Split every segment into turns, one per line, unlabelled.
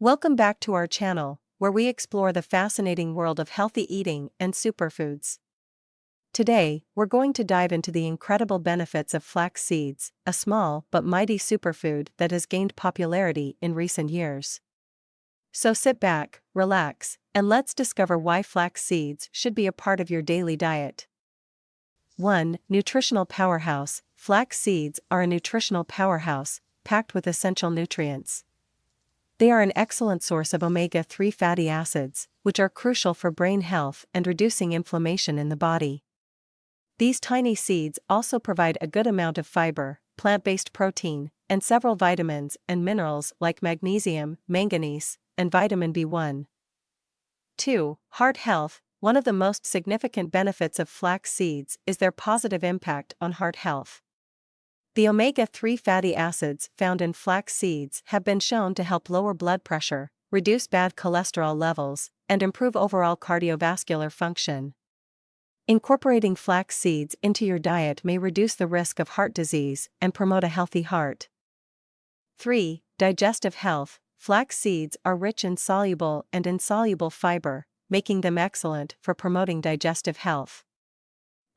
Welcome back to our channel, where we explore the fascinating world of healthy eating and superfoods. Today, we're going to dive into the incredible benefits of flax seeds, a small but mighty superfood that has gained popularity in recent years. So sit back, relax, and let's discover why flax seeds should be a part of your daily diet. 1. Nutritional Powerhouse. Flax seeds are a nutritional powerhouse, packed with essential nutrients. They are an excellent source of omega-3 fatty acids, which are crucial for brain health and reducing inflammation in the body. These tiny seeds also provide a good amount of fiber, plant-based protein, and several vitamins and minerals like magnesium, manganese, and vitamin B1. 2. Heart health. One of the most significant benefits of flax seeds is their positive impact on heart health. The omega-3 fatty acids found in flax seeds have been shown to help lower blood pressure, reduce bad cholesterol levels, and improve overall cardiovascular function. Incorporating flax seeds into your diet may reduce the risk of heart disease and promote a healthy heart. 3. Digestive health. Flax seeds are rich in soluble and insoluble fiber, making them excellent for promoting digestive health.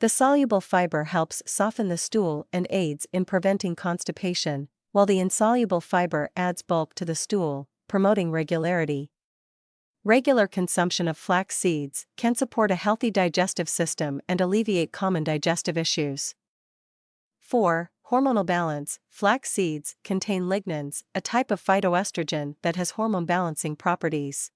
The soluble fiber helps soften the stool and aids in preventing constipation, while the insoluble fiber adds bulk to the stool, promoting regularity. Regular consumption of flax seeds can support a healthy digestive system and alleviate common digestive issues. 4. Hormonal balance. Flax seeds contain lignans, a type of phytoestrogen that has hormone balancing properties.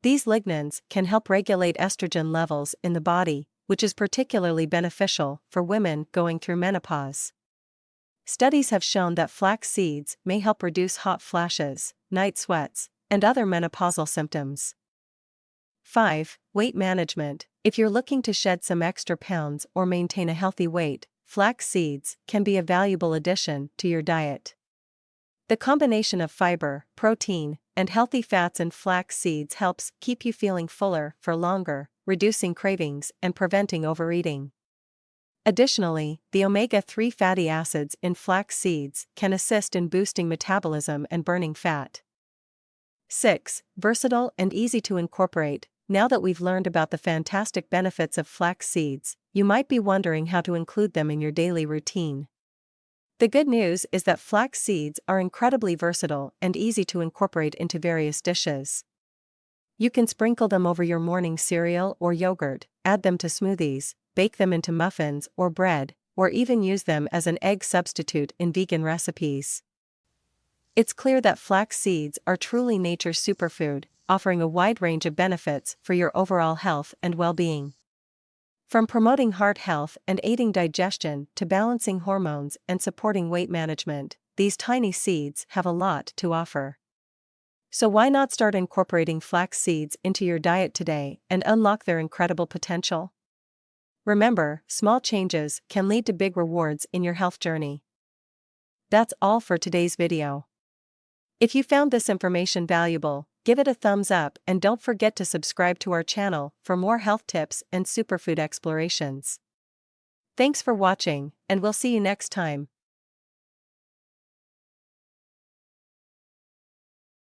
These lignans can help regulate estrogen levels in the body, which is particularly beneficial for women going through menopause. Studies have shown that flax seeds may help reduce hot flashes, night sweats, and other menopausal symptoms. 5. Weight management. If you're looking to shed some extra pounds or maintain a healthy weight, flax seeds can be a valuable addition to your diet. The combination of fiber, protein, and healthy fats in flax seeds helps keep you feeling fuller for longer, reducing cravings and preventing overeating. Additionally, the omega-3 fatty acids in flax seeds can assist in boosting metabolism and burning fat. 6. Versatile and easy to incorporate. Now that we've learned about the fantastic benefits of flax seeds, you might be wondering how to include them in your daily routine. The good news is that flax seeds are incredibly versatile and easy to incorporate into various dishes. You can sprinkle them over your morning cereal or yogurt, add them to smoothies, bake them into muffins or bread, or even use them as an egg substitute in vegan recipes. It's clear that flax seeds are truly nature's superfood, offering a wide range of benefits for your overall health and well-being. From promoting heart health and aiding digestion to balancing hormones and supporting weight management, these tiny seeds have a lot to offer. So why not start incorporating flax seeds into your diet today and unlock their incredible potential? Remember, small changes can lead to big rewards in your health journey. That's all for today's video. If you found this information valuable, give it a thumbs up and don't forget to subscribe to our channel for more health tips and superfood explorations. Thanks for watching, and we'll see you next time.